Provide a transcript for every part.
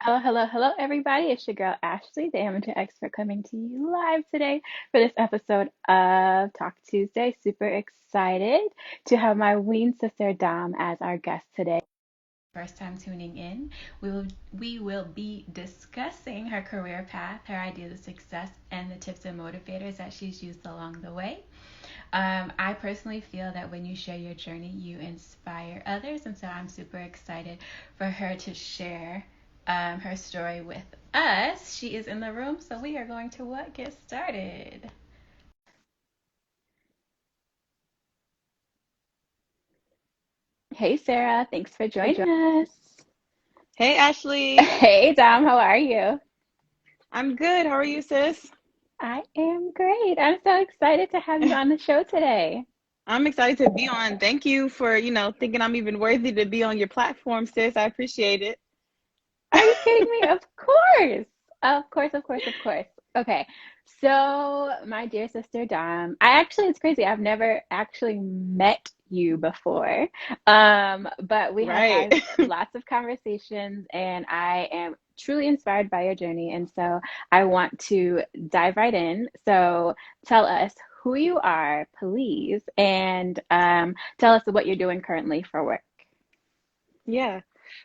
Oh, hello, hello, everybody. It's your girl Ashley, the amateur expert, coming to you live today for this episode of Talk Tuesday. Super excited to have my ween sister Dom as our guest today. First time tuning in, we will be discussing her career path, her ideas of success, and the tips and motivators that she's used along the way. I personally feel that when you share your journey, you inspire others, and so I'm super excited for her to share her story with us. She is in the room, so we are going to get started. Hey, Sarah, thanks for joining us. Hey Ashley, Hey, Dom, how are you? I'm good. How are you, sis? I am great. I'm so excited to have you on the show today. I'm excited to be on. Thank you for, thinking I'm even worthy to be on your platform, sis. I appreciate it. Are you kidding me? Of course. Of course, of course, of course. Okay. So, my dear sister Dom, it's crazy. I've never actually met you before. But we have Right. had lots of conversations, and I am truly inspired by your journey. And so I want to dive right in. So, tell us who you are, please, and tell us what you're doing currently for work. Yeah.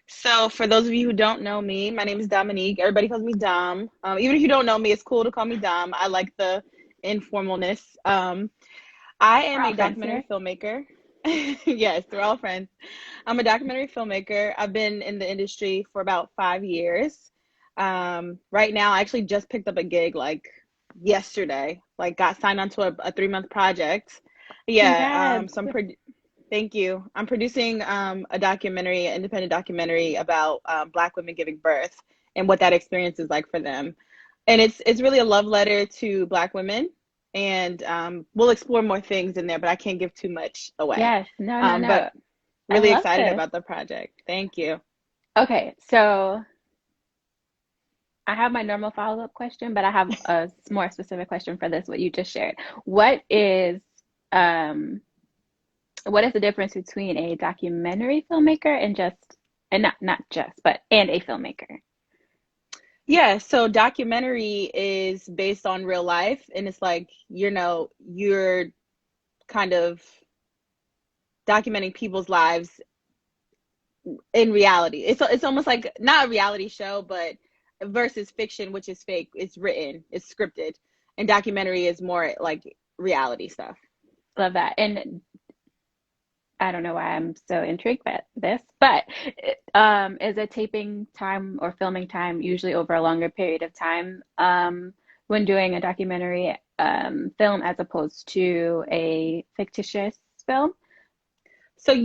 So for those of you who don't know me, my name is Dominique. Everybody calls me Dom. Even if you don't know me, it's cool to call me Dom. I like the informalness. I We're am all a friends documentary here. filmmaker. Yes, we're all friends. I'm a documentary filmmaker. I've been in the industry for about 5 years. Right now, I actually just picked up a gig like yesterday. Like got signed onto a 3 month project. Yeah. Congrats. Thank you. I'm producing a documentary, an independent documentary about Black women giving birth and what that experience is like for them. And it's really a love letter to Black women, and we'll explore more things in there, but I can't give too much away. Yes, no, no, But no. I really love excited this. about the project. Thank you. Okay, so I have my normal follow-up question, but I have a more specific question for this, what you just shared. What is um what is the difference between a documentary filmmaker and not just, but and a filmmaker? Yeah, so documentary is based on real life, and it's like, you're kind of documenting people's lives in reality. It's almost like not a reality show, but versus fiction, which is fake. It's written, it's scripted, and documentary is more like reality stuff. Love that. And I don't know why I'm so intrigued by this, but is a taping time or filming time usually over a longer period of time when doing a documentary film as opposed to a fictitious film? So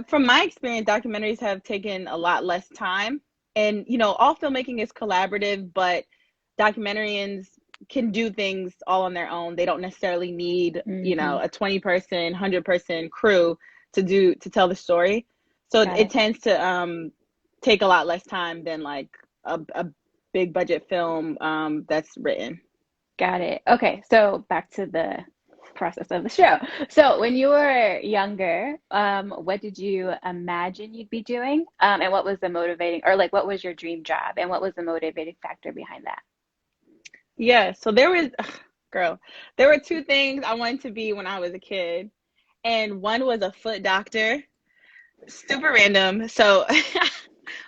from my experience, documentaries have taken a lot less time, and all filmmaking is collaborative, but documentarians can do things all on their own. They don't necessarily need, Hmm. a 20-person, 100-person crew to tell the story. So Got it it. tends to take a lot less time than like a big budget film that's written. Got it. Okay, so back to the process of the show. So when you were younger, what did you imagine you'd be doing? And what was the motivating, or like what was your dream job, and what was the motivating factor behind that? Yeah, so girl, there were two things I wanted to be when I was a kid, and one was a foot doctor. Super random. So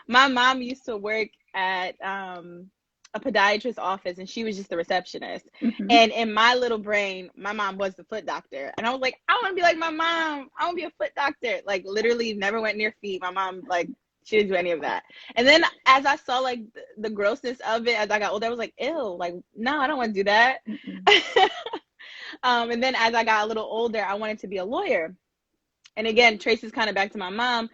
my mom used to work at a podiatrist's office, and she was just the receptionist. Hmm. And in my little brain, my mom was the foot doctor. And I was like, I want to be like my mom. I want to be a foot doctor. Like literally never went near feet. My mom, like, she didn't do any of that. And then as I saw like the grossness of it as I got older, I was like, ew, like, no, I don't want to do that. Mm-mm. And then as I got a little older, I wanted to be a lawyer. And again, traces kind of back to my mom.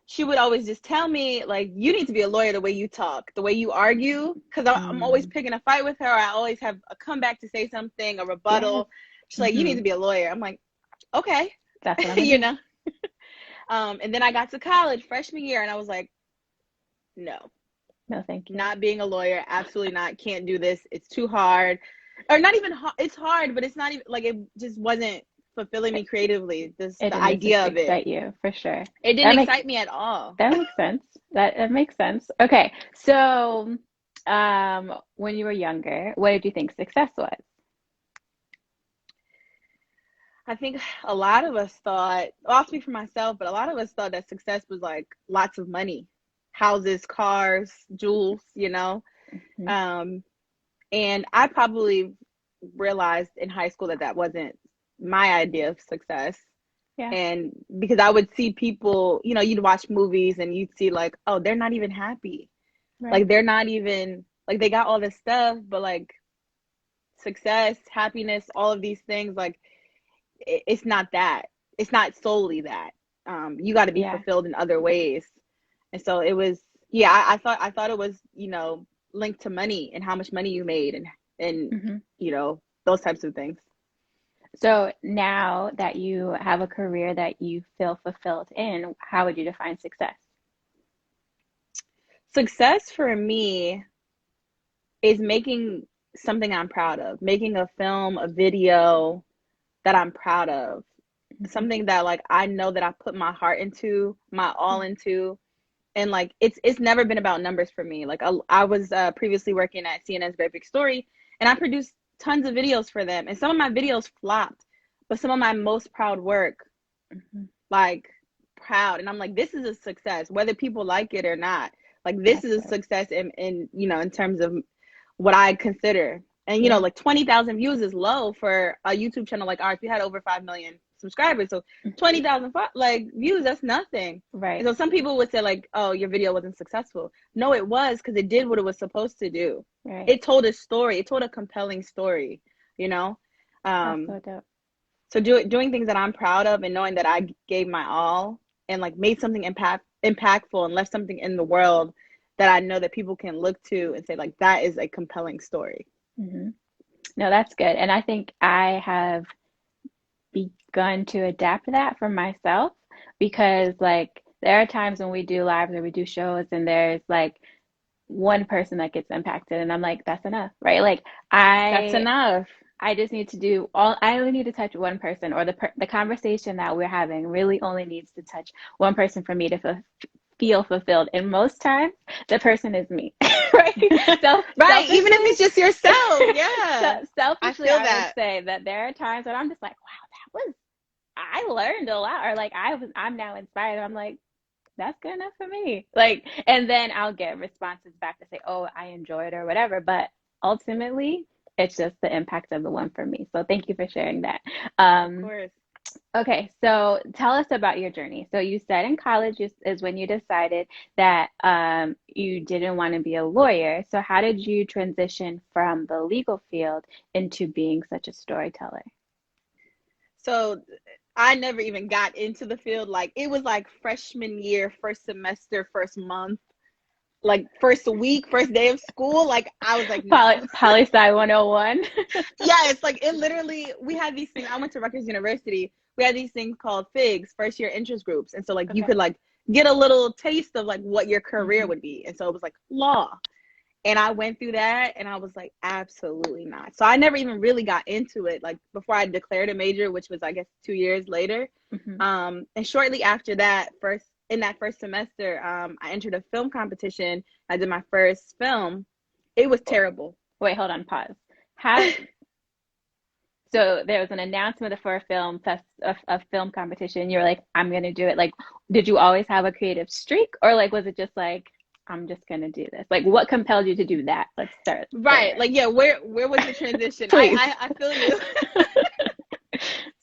She would always just tell me, like, you need to be a lawyer the way you talk, the way you argue, because I'm always Mm. picking a fight with her. I always have a comeback to say something, a Yes. rebuttal. She's like, you need Hmm. to be a lawyer. I'm like, okay. That's what I'm gonna you do. know and then I got to college freshman year, and I was like, no, No, thank you. not being a lawyer, absolutely not. Can't do this. It's too hard. Or not even hard. It's hard, but it's not even like, it just wasn't fulfilling me creatively. This It the didn't idea of it. excite you for sure. It didn't That makes excite me at all. that makes sense. That makes sense. Okay, so when you were younger, what did you think success was? I think a lot of us thought, well, I'll speak for myself, but a lot of us thought that success was like lots of money, houses, cars, jewels, you know? Hmm. Um, and I probably realized in high school that that wasn't my idea of success. Yeah, And because I would see people, you know, you'd watch movies and you'd see like, oh, they're not even happy. right. Like they're not even like they got all this stuff, but like success, happiness, all of these things, like it's not that. It's not solely that. You got to be Yeah. fulfilled in other ways. And so it was, yeah, I thought it was, you know, linked to money and how much money you made and Hmm. you know, those types of things. So now that you have a career that you feel fulfilled in, how would you define success? Success for me is making something I'm proud of, making a film, a video that I'm proud of, Hmm. something that like I know that I put my heart into, my all into, and like it's never been about numbers for me. Like I was previously working at CNN's Great Big Story, and I produced tons of videos for them, and some of my videos flopped, but some of my most proud work, Hmm. like proud, and I'm like, this is a success, whether people like it or not. Like this That's is a dope. success in you know in terms of what I consider. And you know, Yeah. like 20,000 views is low for a YouTube channel like ours. We had over 5 million subscribers, so Hmm. 20,000 like views, that's nothing. And Right. so some people would say like, "Oh, your video wasn't successful." No, it was because it did what it was supposed to do. Right. It told a story. It told a compelling story. You know, That's um, so dope. so doing things that I'm proud of and knowing that I gave my all and like made something impactful and left something in the world that I know that people can look to and say like that is a compelling story. Hmm. No, that's good. And I think I have begun to adapt that for myself because, like, there are times when we do lives or we do shows and there's like one person that gets impacted, and I'm like, that's enough, right? Like, That's I enough. I just need to do all, I only need to touch one person, or the conversation that we're having really only needs to touch one person for me to feel fulfilled. And most times, the person is me, right? Right, even if Selfishly, it's just yourself. Yeah. I selfishly, feel I would that. say that there are times when I'm just like, wow, I learned a lot, or like I'm now inspired. I'm like, that's good enough for me. Like, and then I'll get responses back to say, oh, I enjoyed or whatever. But ultimately, it's just the impact of the one for me. So thank you for sharing that. Of Um, course. okay, so tell us about your journey. So you said in college is when you decided that you didn't want to be a lawyer. So how did you transition from the legal field into being such a storyteller? So I never even got into the field. Like it was like freshman year, first semester, first month, like first week, first day of school. Like I was like, no. Poli-sci 101. Yeah, it's like it literally we had these things. I went to Rutgers University. We had these things called FIGs, first year interest groups. And so like you Okay. could like get a little taste of like what your career Hmm. would be. And so it was like law. And I went through that and I was like, absolutely not. So I never even really got into it like before I declared a major, which was I guess 2 years later. Hmm. And shortly after that, first in that first semester, I entered a film competition. I did my first film. It was terrible. Wait, hold on, pause. How, so there was an announcement for a a film competition. You were like, I'm gonna do it. Like, did you always have a creative streak, or like was it just like, I'm just gonna do this? Like, what compelled you to do that? Let's start Right. there. Like, yeah, where was the transition? Please. I feel you.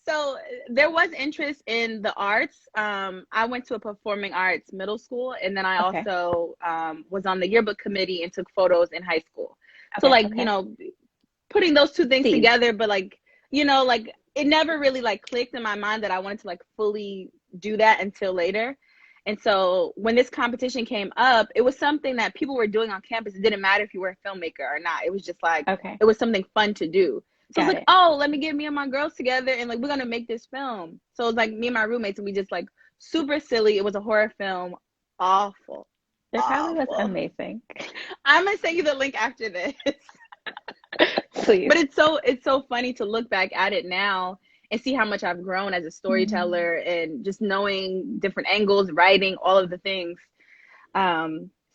So there was interest in the arts. I went to a performing arts middle school, and then I Okay. also was on the yearbook committee and took photos in high school. So Okay. like, you Okay. know, putting those two things Seeds. together, but like, you know, like it never really like clicked in my mind that I wanted to like fully do that until later. And so when this competition came up, it was something that people were doing on campus. It didn't matter if you were a filmmaker or not. It was just like Okay. it was something fun to do. So it's Got like, it. oh, let me get me and my girls together and like we're gonna make this film. So it was like me and my roommates and we just like super silly. It was a horror film. Awful. It probably was Awful. amazing. I'm gonna send you the link after this. Please. But it's so funny to look back at it now and see how much I've grown as a Mm-hmm. storyteller and just knowing different angles, writing, all of the things.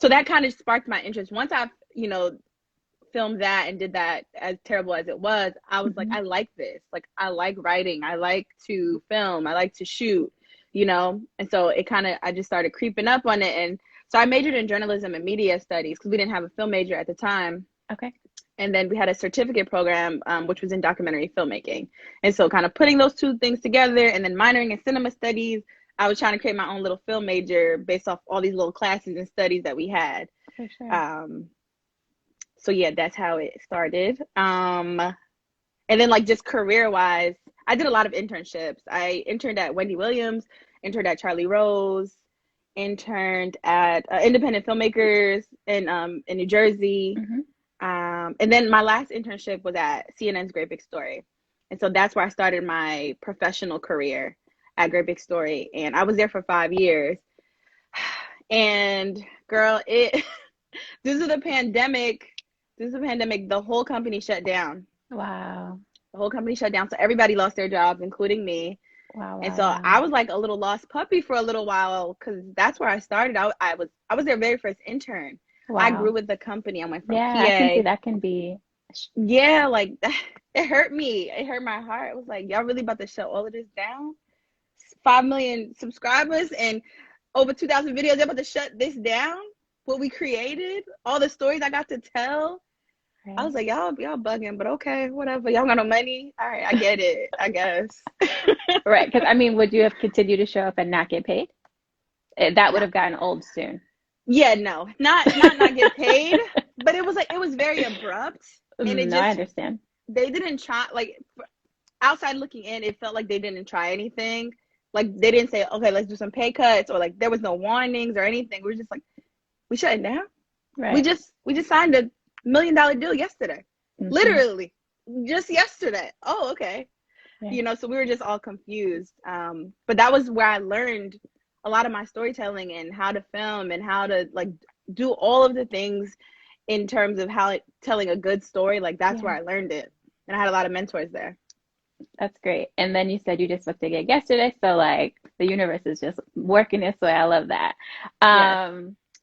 So that kind of sparked my interest. Once I, filmed that and did that, as terrible as it was, I was like, Mm-hmm. I like this. Like, I like writing. I like to film. I like to shoot. And so it kind of, I just started creeping up on it. And so I majored in journalism and media studies because we didn't have a film major at the time. Okay. And then we had a certificate program, which was in documentary filmmaking. And so, kind of putting those two things together and then minoring in cinema studies, I was trying to create my own little film major based off all these little classes and studies that we had. For sure. Um, so yeah, that's how it started. And then like just career wise, I did a lot of internships. I interned at Wendy Williams, interned at Charlie Rose, interned at independent filmmakers in New Jersey. Mm-hmm. And then my last internship was at CNN's Great Big Story. And so that's where I started my professional career at Great Big Story. And I was there for 5 years. And girl, it due to the pandemic, the whole company shut down. Wow. The whole company shut down. So everybody lost their jobs, including me. Wow. And Wow. so Wow. I was like a little lost puppy for a little while because that's where I started. I was their very first intern. I grew Wow. with the company. I went from Yeah, I can see PA. that can be. Yeah, like it hurt me. It hurt my heart. It was like, y'all really about to shut all of this down? 5 million subscribers and over 2,000 videos. They're about to shut this down? What we created? All the stories I got to tell? I Right. was like, y'all bugging, but okay, whatever. Y'all got no money. All right, I get it, I guess. Right. Because I mean, would you have continued to show up and not get paid? That would No. have gotten old soon. Yeah, no. Not get paid, but it was very abrupt and it No, I just understand. they didn't try like outside looking in, it felt like they didn't try anything. Like they didn't say, okay, let's do some pay cuts or like there was no warnings or anything. We were just like, we shut it down. We Right. just we just signed $1 million deal yesterday. Mm-hmm. Literally. Just yesterday. Oh, okay. Right. So we were just all confused. But that was where I learned a lot of my storytelling and how to film and how to like do all of the things in terms of telling a good story. Like that's where Yeah, I learned it. And I had a lot of mentors there. that's great. And then you said you just booked a gig yesterday, so like the universe is just working its way. I love that. Yes.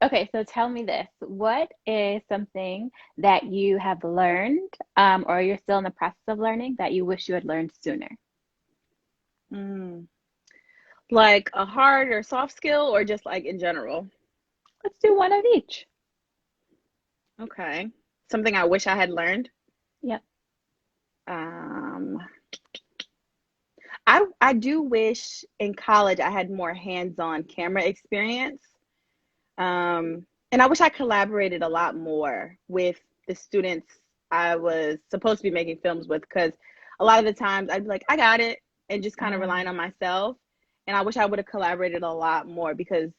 Okay, so tell me this. What is something that you have learned, or you're still in the process of learning that you wish you had learned sooner? Mm. Like a hard or soft skill or just like in general? Let's do one of each. Okay. Something I wish I had learned. Yep. Um, I do wish in college I had more hands-on camera experience. And I wish I collaborated a lot more with the students I was supposed to be making films with because a lot of the times I'd be like, I got it, and just kind of Ah, relying on myself. And I wish I would have collaborated a lot more because,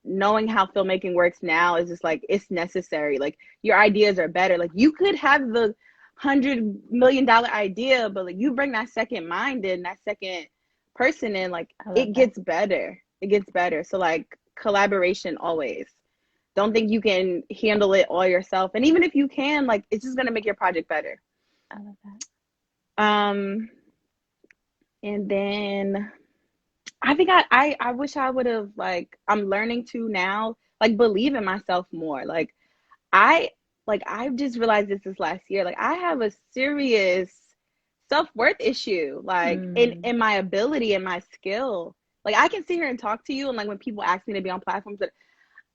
knowing how filmmaking works now is just like it's necessary. Like your ideas are better. Like you could have the $100 million idea, but like you bring that second mind in, that second person in, like I love it that. gets better. It gets better. So like collaboration always. Don't think you can handle it all yourself. And even if you can, like it's just gonna make your project better. I love that. Um, and then I think I wish I would have like I'm learning to now like believe in myself more. I I've just realized this last year. Like I have a serious self-worth issue, like Mm, in my ability and my skill. Like I can sit here and talk to you and like when people ask me to be on platforms, but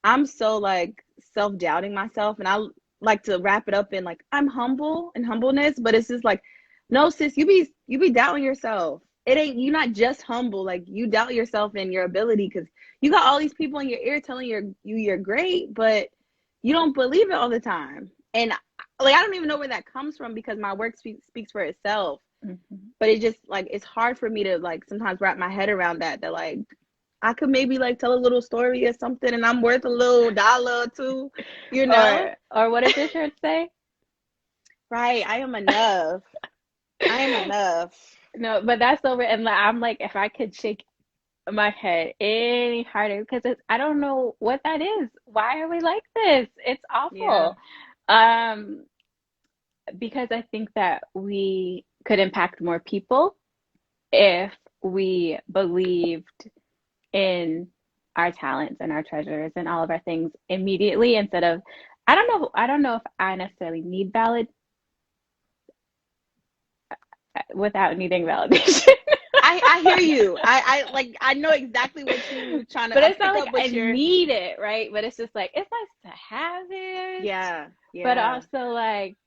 I'm so like self-doubting myself and I like to wrap it up in like I'm humble and humbleness, but it's just like, no, sis, you be doubting yourself. It ain't you not just humble, like you doubt yourself and your ability because you got all these people in your ear telling you're great, but you don't believe it all the time. And like I don't even know where that comes from because my work speaks for itself. mhm. But it just like it's hard for me to like sometimes wrap my head around that like I could maybe like tell a little story or something and I'm worth a little dollar or two, you know? Or what does your shirt say? Right. I am enough. I am enough. No, but that's over. And I'm like, if I could shake my head any harder, because I don't know what that is. Why are we like this? It's Yeah. awful. Um, because I think that we could impact more people if we believed in our talents and our treasures and all of our things immediately instead of I don't know if I necessarily need valid without needing validation. I hear you. I like I know exactly what you trying to But I it's not pick like up I what you're need it, right? But it's just like it's nice to have it. yeah, But yeah. also like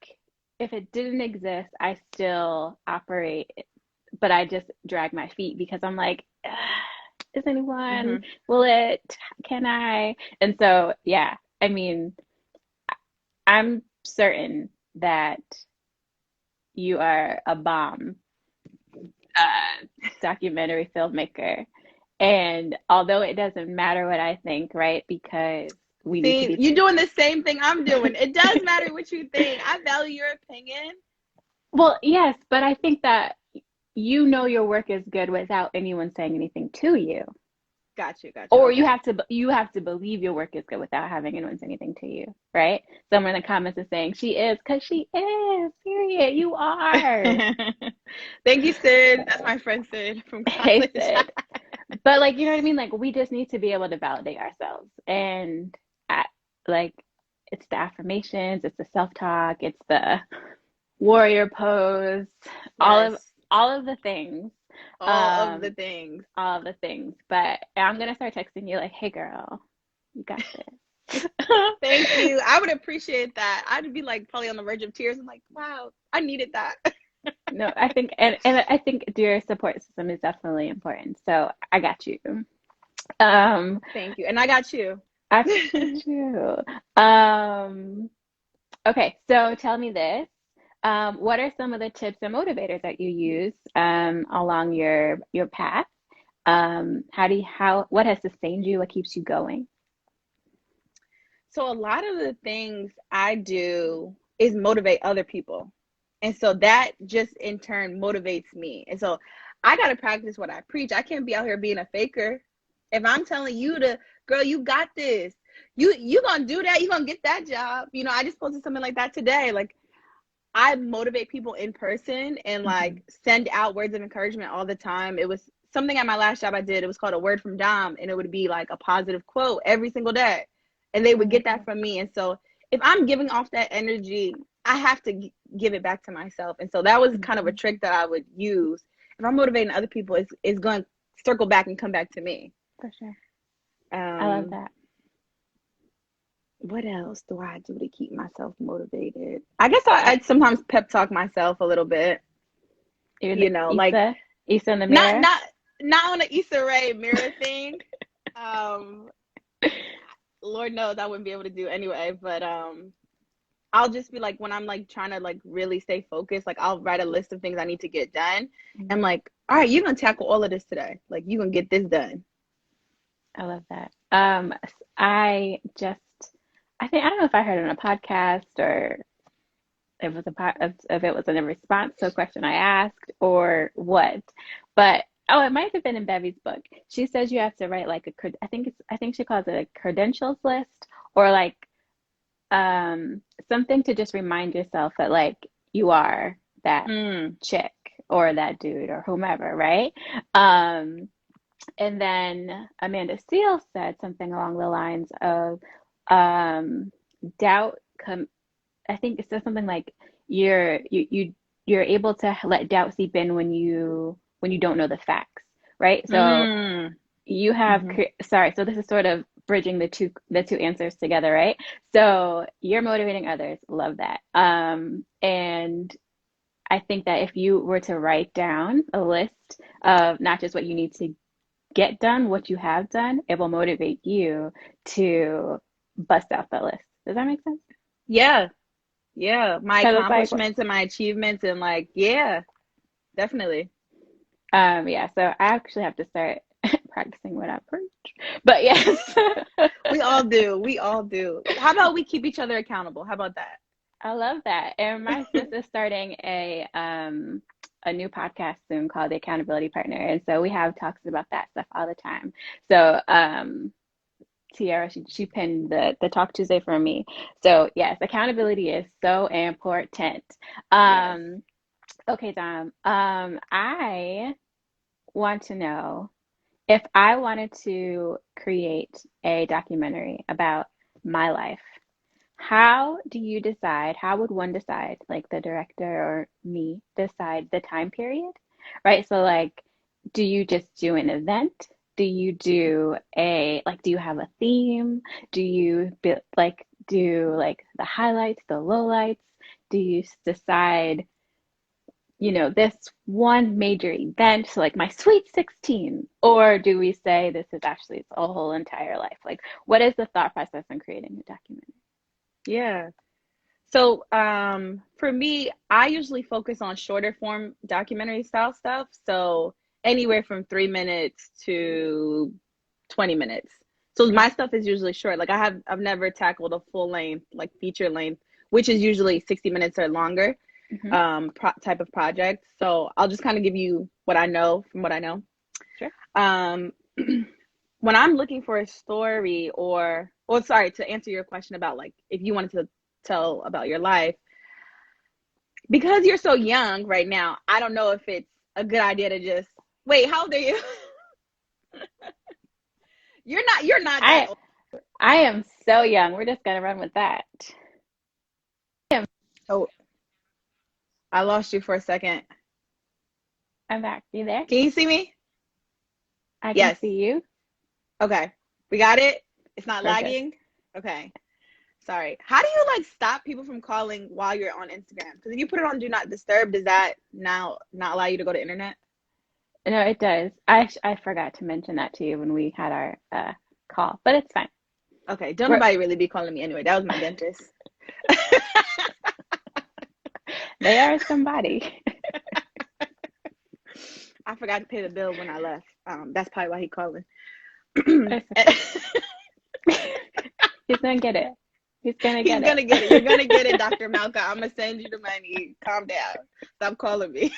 if it didn't exist, I still operate, but I just drag my feet because I'm like, is anyone, Hmm. will it, can I? And so, yeah, I mean, I'm certain that you are a bomb documentary filmmaker. And although it doesn't matter what I think, right? Because we need to See, be, you're doing the same thing I'm doing. It does matter what you think. I value your opinion. well, yes, but I think that you know your work is good without anyone saying anything to you. Got you. Or Okay. you have to believe your work is good without having anyone say anything to you, right? Someone in the comments is saying she is because she is. Period. You are. Thank you, Sid. That's my friend Sid from Hey college. Sid. But like you know what I mean? Like we just need to be able to validate ourselves. And I, like it's the affirmations, it's the self-talk, it's the warrior pose, all of Yes, all of the things. all of the Um, things. all of the things. But I'm gonna start texting you like, hey girl, you got this. Thank you. I would appreciate that. I'd be like probably on the verge of tears. I'm like, wow, I needed that. No, I think and I think your support system is definitely important. So I got you. Um, Thank you. And I got you. I appreciate you. Um, okay, so tell me this. What are some of the tips and motivators that you use along your path? How what has sustained you? What keeps you going? So a lot of the things I do is motivate other people. And so that just in turn motivates me. And so I got to practice what I preach. I can't be out here being a faker. If I'm telling you to, girl, you got this. You going to do that. You going to get that job. You know, I just posted something like that today. Like I motivate people in person and Hmm. like send out words of encouragement all the time. It was something at my last job I did. It was called a word from Dom, and it would be like a positive quote every single day, and they I would love get that that. from me. And so if I'm giving off that energy, I have to give it back to myself. And so that was kind of a Hmm. trick that I would use. If I'm motivating other people, it's going to circle back and come back to me. For sure. I love Um, that. what else do I do to keep myself motivated? I guess Uh, I'd sometimes pep talk myself a little bit. You're the You know, like Issa in the not mirror. not not on the Issa Rae mirror thing. Um, Lord knows I wouldn't be able to do anyway. But I'll just be like when I'm like trying to like really stay focused, like I'll write a list of things I need to get done. I'm Mhm. like, all right, you're gonna tackle all of this today. Like you're gonna get this done. I love that. I just, I think, I don't know if I heard it on a podcast or if it was in a response to a question I asked or what, but oh, it might have been in Bevy's book. She says you have to write like I think she calls it a credentials list or like something to just remind yourself that like you are that Mm, chick or that dude or whomever, right? Um, And then Amanda Seales said something along the lines of um, doubt. I think it says something like you're able to let doubt seep in when you don't know the facts, right? So mm, you have hmm. sorry. So this is sort of bridging the two answers together, right? So you're motivating others. Love that. And I think that if you were to write down a list of not just what you need to get done what you have done, it will motivate you to bust out the list. Does that make sense? Yeah, yeah. My Because it's like, accomplishments and my achievements and like, yeah, definitely. yeah, so I actually have to start practicing what I preach. But yes, We all do. We all do. How about we keep each other accountable? How about that? I love that. And my sis is starting a new podcast soon called The Accountability Partner. And so we have talks about that stuff all the time. So Tiara, she pinned the Talk Tuesday for me. So yes, accountability is so important. Yes. Um, Okay, Dom. I want to know if I wanted to create a documentary about my life, how do you decide? How would one decide, like the director or me, decide the time period? Right? So, like, do you just do an event? Do you do do you have a theme? Do you do like the highlights, the lowlights? Do you decide, this one major event, so like my sweet 16? Or do we say this is actually its a whole entire life? Like, what is the thought process in creating a documentary? Yeah. So, for me, I usually focus on shorter form documentary style stuff. So anywhere from 3 minutes to 20 minutes. So Okay. my stuff is usually short. Like I've never tackled a full length, like feature length, which is usually 60 minutes or longer, Hmm. type of project. So I'll just kind of give you what I know from what I know. Sure. Um, when I'm looking for a story or, well, sorry, to answer your question about like if you wanted to tell about your life, because you're so young right now, I don't know if it's a good idea to just wait. How old are you? You're not that I old. I am so young. We're just gonna run with that. Oh, I lost you for a second. I'm back. You there? Can you see me? I can Yes. see you. Okay. We got it. It's not Perfect. lagging. Okay. Sorry. How do you like stop people from calling while you're on Instagram? Because if you put it on Do Not Disturb, does that now not allow you to go to internet? No, it does. I forgot to mention that to you when we had our call, but it's fine. Okay. Don't We're nobody really be calling me anyway. That was my dentist. they are somebody. I forgot to pay the bill when I left. That's probably why he calling. It's okay. He's gonna get it. He's gonna He's get gonna get it. You're it. gonna get it, Dr. Malka. I'm gonna send you the money. Calm down. Stop calling me.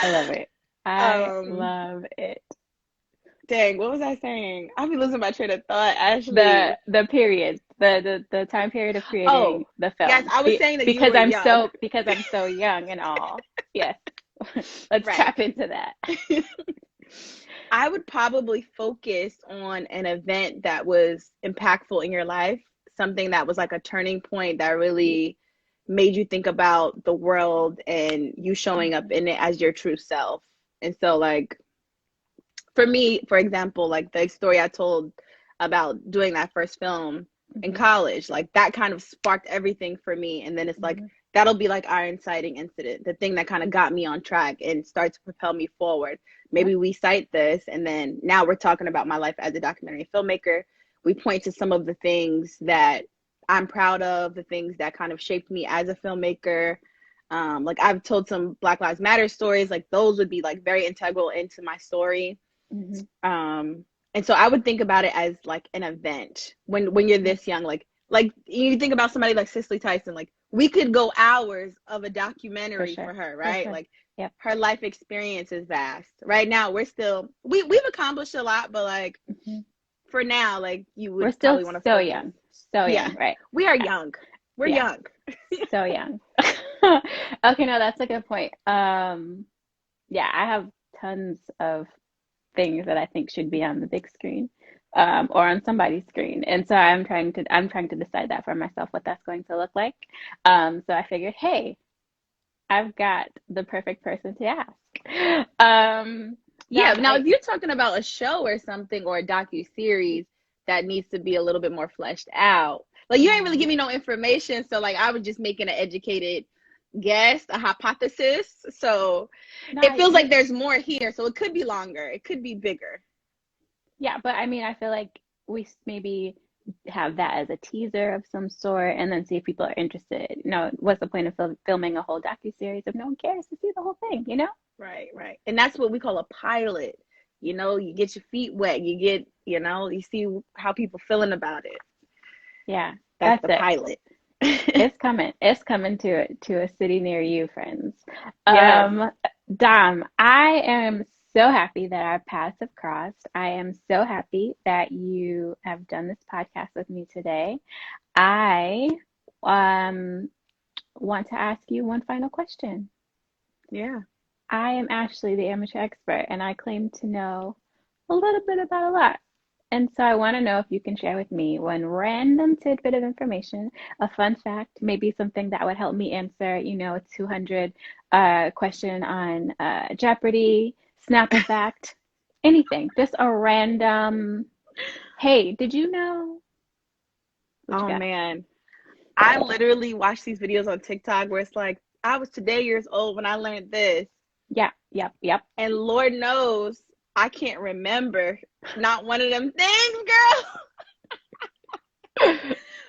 I love it. I Um, love it. dang, what was I saying? I'll be losing my train of thought, The Ashley. the period, the time period of creating Oh, the yes, film. I was saying that you Because were young. I'm so young and all. Yes. Let's Right. tap into that. I would probably focus on an event that was impactful in your life, something that was like a turning point that really made you think about the world and you showing up Mhm. in it as your true self. And so, like, for me, for example, like the story I told about doing that first film in Mhm. college, like that kind of sparked everything for me. And then it's like, Mhm. that'll be like our inciting incident, the thing that kind of got me on track and started to propel me forward. Yep. Maybe we cite this, and then now we're talking about my life as a documentary filmmaker. We point to some of the things that I'm proud of, the things that kind of shaped me as a filmmaker. Like I've told some Black Lives Matter stories, like those would be like very integral into my story. Mhm. um and so I would think about it as like an event when you're Yep. this young, like you think about somebody like Cicely Tyson, like we could go hours of a For documentary sure. for her, For right? sure. Like Yep. her life experience is vast. Right now we're still we've accomplished a lot, but like Mhm. for now, like you We're would still probably want to so focus. young. So Yeah, young, right? we are young. We're Yeah. young. So young. Okay, no, that's a good point. Yeah, I have tons of things that I think should be on the big screen, or on somebody's screen. And so I'm trying to decide that for myself what that's going to look like. So I figured, hey, I've got the perfect person to ask. Yeah, Dom, now I if you're talking about a show or something or a docu-series that needs to be a little bit more fleshed out, like you ain't really mm, give me no information, so like I was just making an educated guess, a hypothesis. So it no, feels you're like there's more here, so it could be longer, it could be bigger. yeah, but I mean, I feel like maybe have that as a teaser of some sort, and then see if people are interested. No, what's the point of filming a whole docu-series if no one cares to see the whole thing, you know? Right, right. And that's what we call a pilot. You know, you get your feet wet, you get, you see how people feeling about it. Yeah, That's that's the it. pilot. It's coming. It's coming to a city near you, friends. Yes. Um, Dom, I am so happy that our paths have crossed. I am so happy that you have done this podcast with me today. I um want to ask you one final question. Yeah. I am Ashley, the amateur expert, and I claim to know a little bit about a lot. And so I want to know if you can share with me one random tidbit of information, a fun fact, maybe something that would help me answer, a 200 question on Jeopardy, Snap a fact, anything. Just a random, hey, did you know? What you Oh got? man. I literally watch these videos on TikTok where it's like, I was today years old when I learned this. Yeah, yep, yep. And Lord knows I can't remember not one of them things, girl.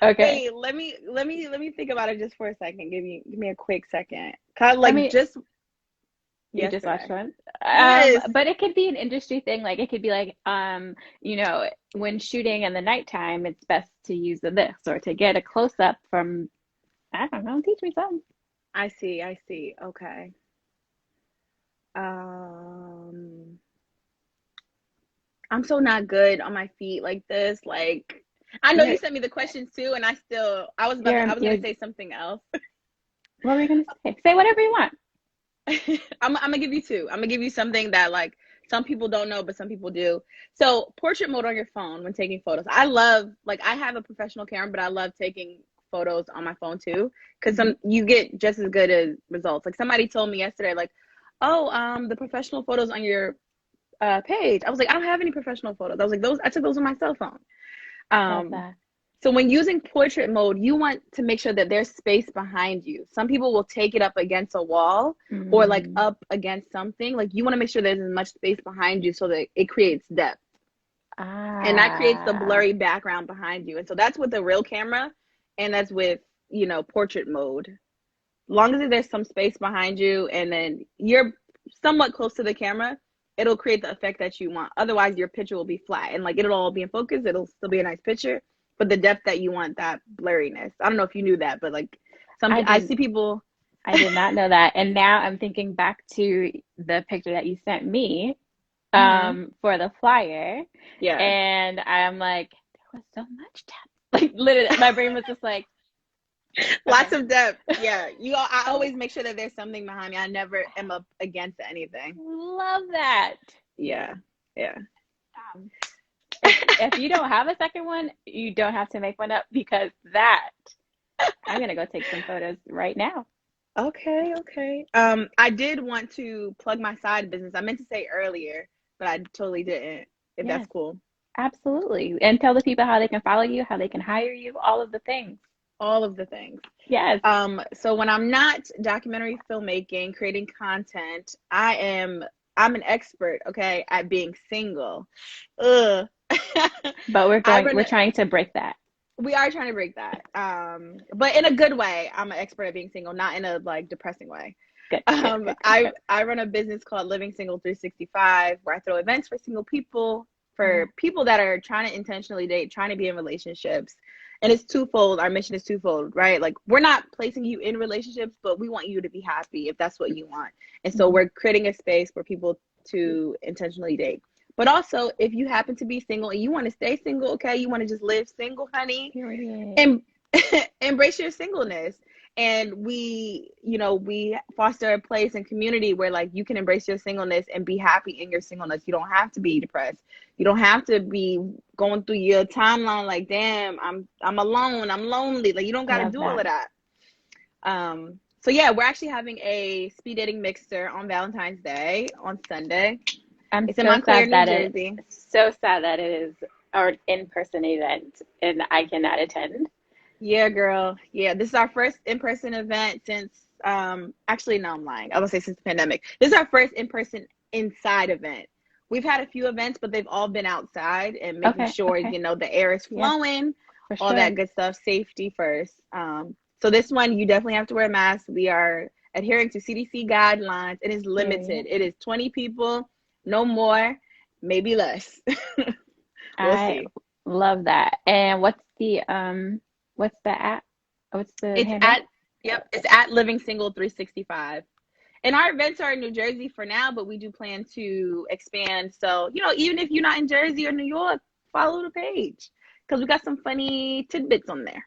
Okay. Wait, let me think about it just for a second. Give me a quick second. Cause I like mean, just you just watched yesterday. one. Yes. But it could be an industry thing. Like it could be like, when shooting in the nighttime, it's best to use this or to get a close up from, I don't know, teach me something. I see. Okay. Um, I'm so not good on my feet like this. Like, I know you You're, sent me the questions too, and I was about to, I you're, was you're, gonna say something else. what were you gonna say? Say whatever you want. I'm gonna give you two. I'm gonna give you something that like some people don't know, but some people do. So, portrait mode on your phone when taking photos. I love, like, I have a professional camera, but I love taking photos on my phone too, because Hmm. some you get just as good as results. Like somebody told me yesterday, like, oh, the professional photos on your page. I was like, I don't have any professional photos. I was like, those I took those on my cell phone. Love Um, that. so when using portrait mode, you want to make sure that there's space behind you. Some people will take it up against a wall or like Mm. up against something. Like you want to make sure there's as much space behind you so that it creates depth. And that creates the Ah, blurry background behind you. And so that's with the real camera and that's with, portrait mode. Long as there's some space behind you and then you're somewhat close to the camera, it'll create the effect that you want. Otherwise, your picture will be flat and like it'll all be in focus. It'll still be a nice picture, but the depth that you want, that blurriness. I don't know if you knew that, but like I I didn't. see people. I did not know that. And now I'm thinking back to the picture that you sent me Hmm. for the flyer. Yeah. And I'm like, there was so much depth. Like literally, my brain was just like, Lots okay. of depth. Yeah, I always make sure that there's something behind me. I never am up against anything. Love that. Yeah, yeah. If you don't have a second one, you don't have to make one up because that I'm gonna go take some photos right now. Okay, okay. I did want to plug my side business. I meant to say earlier, but I totally didn't. If that's Yes, cool. absolutely. And tell the people how they can follow you, how they can hire you, all of the things. All of the things. Yes. So when I'm not documentary filmmaking, creating content, I'm an expert, okay, at being single. Ugh. But I run we're trying to break that. We are trying to break that. But in a good way. I'm an expert at being single, not in a like depressing way. Good, good, good, good, good. I run a business called Living Single 365, where I throw events for single people, Oh, for people that are trying to intentionally date, trying to be in relationships. And it's twofold. Our mission is twofold, right? Like we're not placing you in relationships, but we want you to be happy if that's what you want. And so mhm. we're creating a space for people to intentionally date. But also, if you happen to be single and you want to stay single, okay, you want to just live single, honey, Period. and embrace your singleness. And we foster a place and community where like you can embrace your singleness and be happy in your singleness. You don't have to be depressed. You don't have to be going through your timeline like, damn, I'm alone, I'm lonely. Like you don't got to Love do all that. of that. So yeah, we're actually having a speed dating mixer on Valentine's Day on Sunday. I'm It's in so Montclair, sad New that it Jersey. so sad that it is our in-person event and I cannot attend. Yeah, girl. Yeah, this is our first in-person event since actually no, I'm lying. I would say since the pandemic. This is our first in-person inside event. We've had a few events, but they've all been outside and making Okay, sure, okay. the air is Yes, flowing, for all sure. that good stuff, safety first. So this one you definitely have to wear a mask. We are adhering to CDC guidelines. It is Period. limited. It is 20 people, no more, maybe less. We'll I see. love that. And what's the app? What's the It's handle? at Yep, it's at Living Single 365. And our events are in New Jersey for now, but we do plan to expand. So, even if you're not in Jersey or New York, follow the page because we got some funny tidbits on there.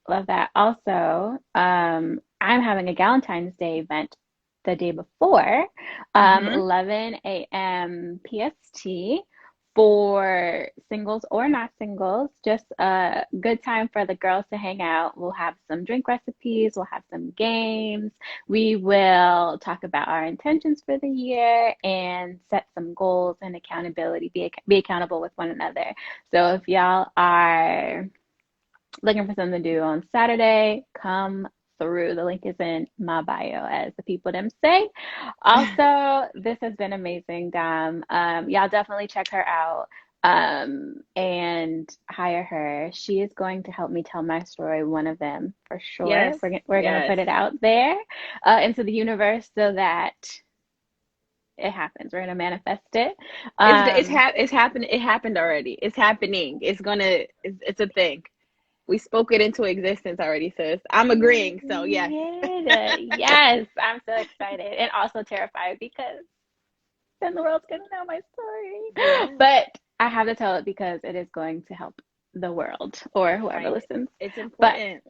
Love that. Also, I'm having a Valentine's Day event the day before, Hmm. 11 a.m. PST for singles or not singles. Just a good time for the girls to hang out. We'll have some drink recipes, we'll have some games. We will talk about our intentions for the year and set some goals and accountability, be accountable with one another. So if y'all are looking for something to do on Saturday, come through. The link is in my bio, as the people them say. Also, this has been amazing, Dom. Y'all definitely check her out and hire her. She is going to help me tell my story, one of them for sure. Yes, We're gonna yes. put it out there into the universe so that it happens. We're gonna manifest it. Um, It's happening. It happened already. It's happening. It's a thing. We spoke it into existence already, sis. I'm agreeing. So yes. Period. Yes, I'm so excited and also terrified because then the world's gonna know my story. Yeah, But I have to tell it because it is going to help the world or whoever right. listens. It's But important.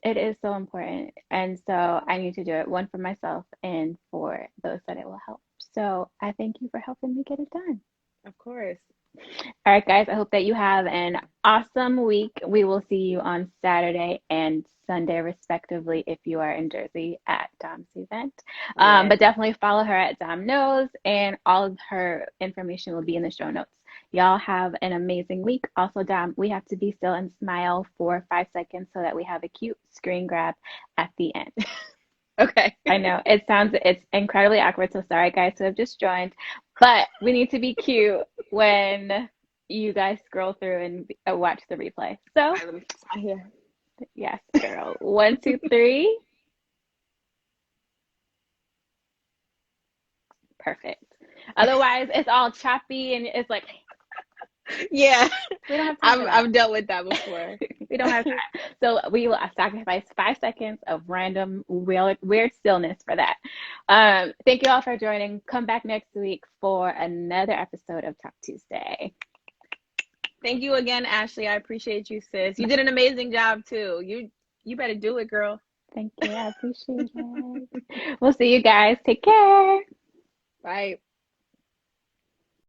it is so important. And so I need to do it, one for myself and for those that it will help. So I thank you for helping me get it done. Of course. All right, guys, I hope that you have an awesome week. We will see you on Saturday and Sunday, respectively, if you are in Jersey at Dom's event. Yes. But definitely follow her at Dom Knows, and all of her information will be in the show notes. Y'all have an amazing week. Also, Dom, we have to be still and smile for 5 seconds so that we have a cute screen grab at the end. Okay. I know it's incredibly awkward. So sorry, guys, who have just joined, but we need to be cute when you guys scroll through and watch the replay. All So right, let me fix my hair. yes, girl. One, two, three. Perfect. Otherwise, it's all choppy and it's like Yeah. we don't have time for that. I've dealt with that before. We don't have time. So we will sacrifice 5 seconds of random weird stillness for that. Thank you all for joining. Come back next week for another episode of Talk Tuesday. Thank you again, Ashley. I appreciate you, sis. You did an amazing job too. You better do it, girl. Thank you. I appreciate it. We'll see you guys. Take care. Bye.